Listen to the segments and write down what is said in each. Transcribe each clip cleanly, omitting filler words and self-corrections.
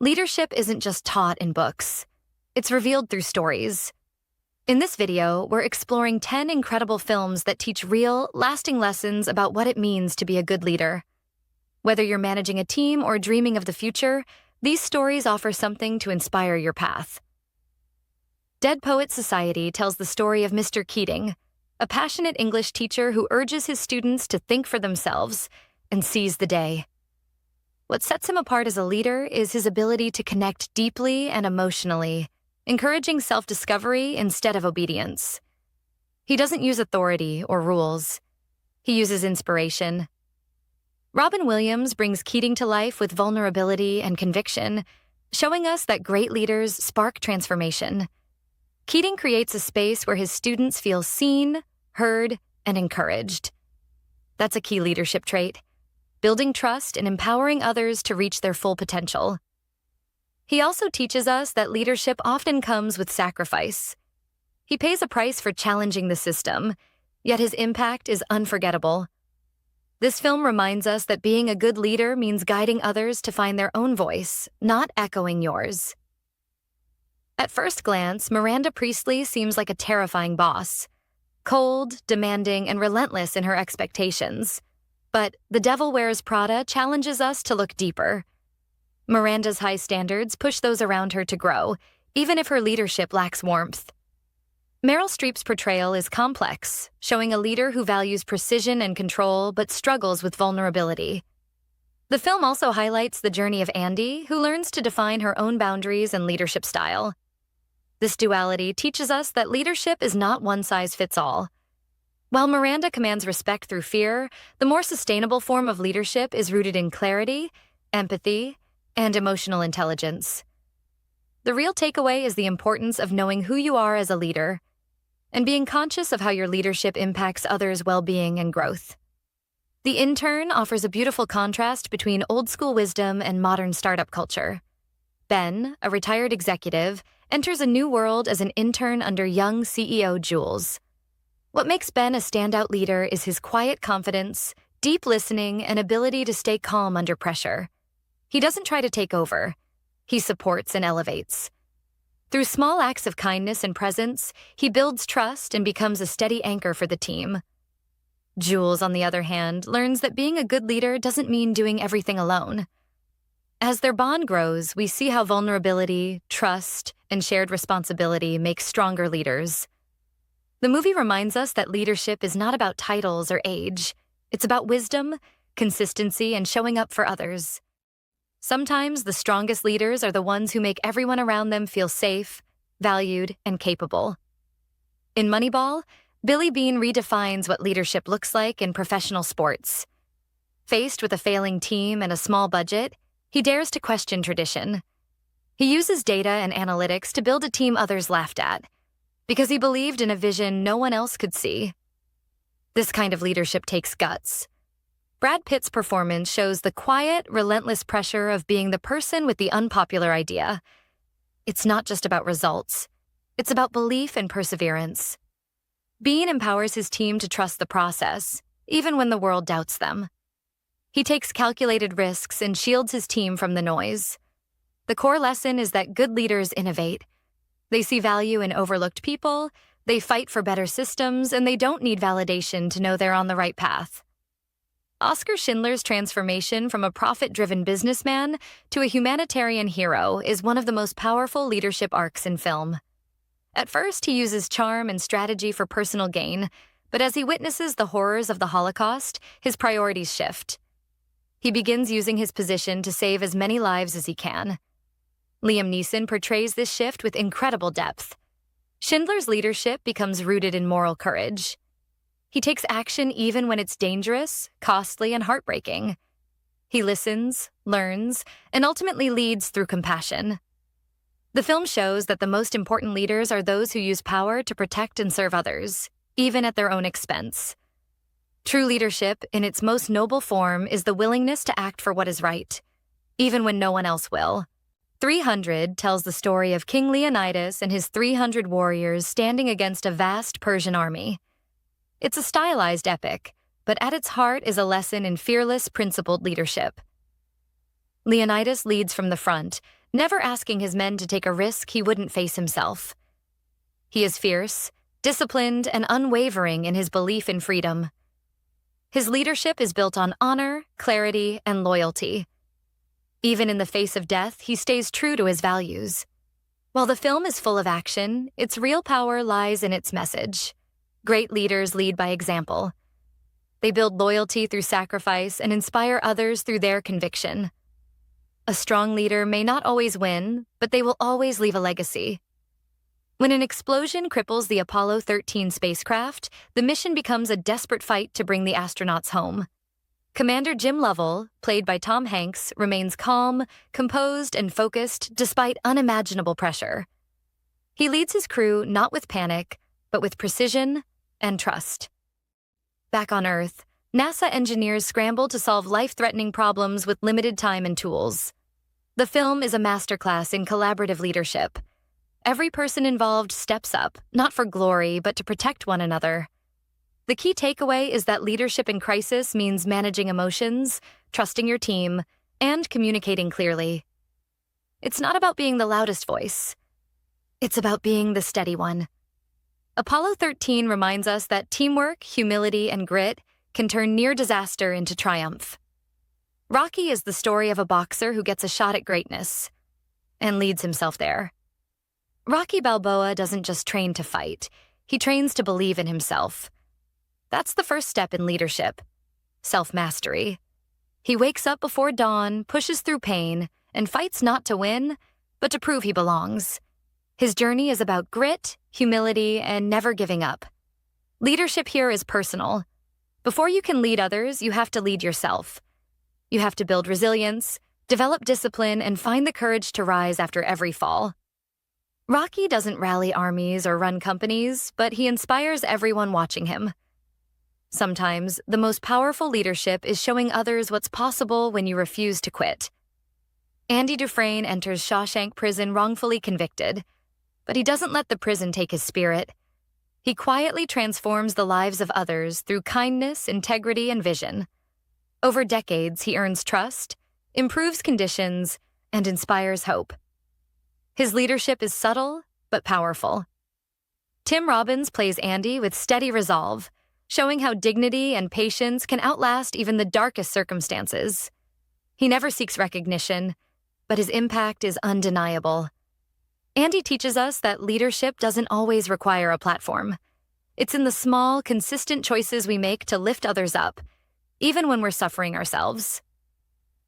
Leadership isn't just taught in books. It's revealed through stories. In this video, we're exploring 10 incredible films that teach real, lasting lessons about what it means to be a good leader. Whether you're managing a team or dreaming of the future, these stories offer something to inspire your path. Dead Poets Society tells the story of Mr. Keating, a passionate English teacher who urges his students to think for themselves and seize the day. What sets him apart as a leader is his ability to connect deeply and emotionally, encouraging self-discovery instead of obedience. He doesn't use authority or rules. He uses inspiration. Robin Williams brings Keating to life with vulnerability and conviction, showing us that great leaders spark transformation. Keating creates a space where his students feel seen, heard, and encouraged. That's a key leadership trait, building trust and empowering others to reach their full potential. He also teaches us that leadership often comes with sacrifice. He pays a price for challenging the system, yet his impact is unforgettable. This film reminds us that being a good leader means guiding others to find their own voice, not echoing yours. At first glance, Miranda Priestley seems like a terrifying boss, cold, demanding, and relentless in her expectations. But The Devil Wears Prada challenges us to look deeper. Miranda's high standards push those around her to grow, even if her leadership lacks warmth. Meryl Streep's portrayal is complex, showing a leader who values precision and control but struggles with vulnerability. The film also highlights the journey of Andy, who learns to define her own boundaries and leadership style. This duality teaches us that leadership is not one size fits all. While Miranda commands respect through fear, the more sustainable form of leadership is rooted in clarity, empathy, and emotional intelligence. The real takeaway is the importance of knowing who you are as a leader and being conscious of how your leadership impacts others' well-being and growth. The Intern offers a beautiful contrast between old-school wisdom and modern startup culture. Ben, a retired executive, enters a new world as an intern under young CEO Jules. What makes Ben a standout leader is his quiet confidence, deep listening, and ability to stay calm under pressure. He doesn't try to take over. He supports and elevates. Through small acts of kindness and presence, he builds trust and becomes a steady anchor for the team. Jules, on the other hand, learns that being a good leader doesn't mean doing everything alone. As their bond grows, we see how vulnerability, trust, and shared responsibility make stronger leaders. The movie reminds us that leadership is not about titles or age. It's about wisdom, consistency, and showing up for others. Sometimes the strongest leaders are the ones who make everyone around them feel safe, valued, and capable. In Moneyball, Billy Beane redefines what leadership looks like in professional sports. Faced with a failing team and a small budget, he dares to question tradition. He uses data and analytics to build a team others laughed at, because he believed in a vision no one else could see. This kind of leadership takes guts. Brad Pitt's performance shows the quiet, relentless pressure of being the person with the unpopular idea. It's not just about results. It's about belief and perseverance. Beane empowers his team to trust the process, even when the world doubts them. He takes calculated risks and shields his team from the noise. The core lesson is that good leaders innovate. They see value in overlooked people, they fight for better systems, and they don't need validation to know they're on the right path. Oskar Schindler's transformation from a profit-driven businessman to a humanitarian hero is one of the most powerful leadership arcs in film. At first, he uses charm and strategy for personal gain, but as he witnesses the horrors of the Holocaust, his priorities shift. He begins using his position to save as many lives as he can. Liam Neeson portrays this shift with incredible depth. Schindler's leadership becomes rooted in moral courage. He takes action even when it's dangerous, costly, and heartbreaking. He listens, learns, and ultimately leads through compassion. The film shows that the most important leaders are those who use power to protect and serve others, even at their own expense. True leadership, in its most noble form, is the willingness to act for what is right, even when no one else will. 300 tells the story of King Leonidas and his 300 warriors standing against a vast Persian army. It's a stylized epic, but at its heart is a lesson in fearless, principled leadership. Leonidas leads from the front, never asking his men to take a risk he wouldn't face himself. He is fierce, disciplined, and unwavering in his belief in freedom. His leadership is built on honor, clarity, and loyalty. Even in the face of death, he stays true to his values. While the film is full of action, its real power lies in its message. Great leaders lead by example. They build loyalty through sacrifice and inspire others through their conviction. A strong leader may not always win, but they will always leave a legacy. When an explosion cripples the Apollo 13 spacecraft, the mission becomes a desperate fight to bring the astronauts home. Commander Jim Lovell, played by Tom Hanks, remains calm, composed, and focused despite unimaginable pressure. He leads his crew not with panic, but with precision and trust. Back on Earth, NASA engineers scramble to solve life-threatening problems with limited time and tools. The film is a masterclass in collaborative leadership. Every person involved steps up, not for glory, but to protect one another. The key takeaway is that leadership in crisis means managing emotions, trusting your team, and communicating clearly. It's not about being the loudest voice. It's about being the steady one. Apollo 13 reminds us that teamwork, humility, and grit can turn near disaster into triumph. Rocky is the story of a boxer who gets a shot at greatness and leads himself there. Rocky Balboa doesn't just train to fight, he trains to believe in himself. That's the first step in leadership, self-mastery. He wakes up before dawn, pushes through pain, and fights not to win, but to prove he belongs. His journey is about grit, humility, and never giving up. Leadership here is personal. Before you can lead others, you have to lead yourself. You have to build resilience, develop discipline, and find the courage to rise after every fall. Rocky doesn't rally armies or run companies, but he inspires everyone watching him. Sometimes, the most powerful leadership is showing others what's possible when you refuse to quit. Andy Dufresne enters Shawshank Prison wrongfully convicted, but he doesn't let the prison take his spirit. He quietly transforms the lives of others through kindness, integrity, and vision. Over decades, he earns trust, improves conditions, and inspires hope. His leadership is subtle, but powerful. Tim Robbins plays Andy with steady resolve, showing how dignity and patience can outlast even the darkest circumstances. He never seeks recognition, but his impact is undeniable. Andy teaches us that leadership doesn't always require a platform. It's in the small, consistent choices we make to lift others up, even when we're suffering ourselves.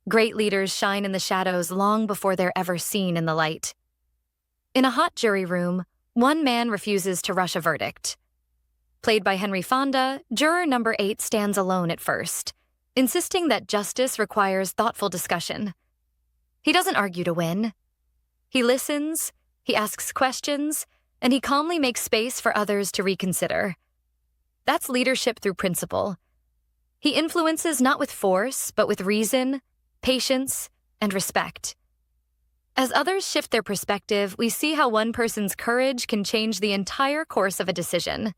Great leaders shine in the shadows long before they're ever seen in the light. In a hot jury room, one man refuses to rush a verdict. Played by Henry Fonda, juror number 8 stands alone at first, insisting that justice requires thoughtful discussion. He doesn't argue to win. He listens, he asks questions, and he calmly makes space for others to reconsider. That's leadership through principle. He influences not with force, but with reason, patience, and respect. As others shift their perspective, we see how one person's courage can change the entire course of a decision.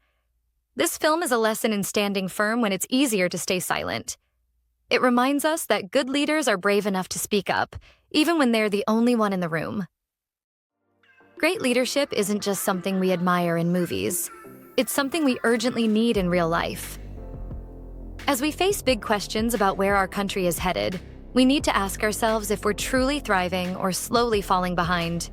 This film is a lesson in standing firm when it's easier to stay silent. It reminds us that good leaders are brave enough to speak up, even when they're the only one in the room. Great leadership isn't just something we admire in movies. It's something we urgently need in real life. As we face big questions about where our country is headed, we need to ask ourselves if we're truly thriving or slowly falling behind.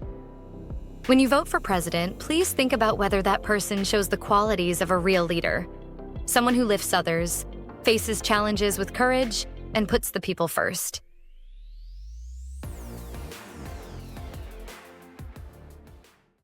When you vote for president, please think about whether that person shows the qualities of a real leader. Someone who lifts others, faces challenges with courage, and puts the people first.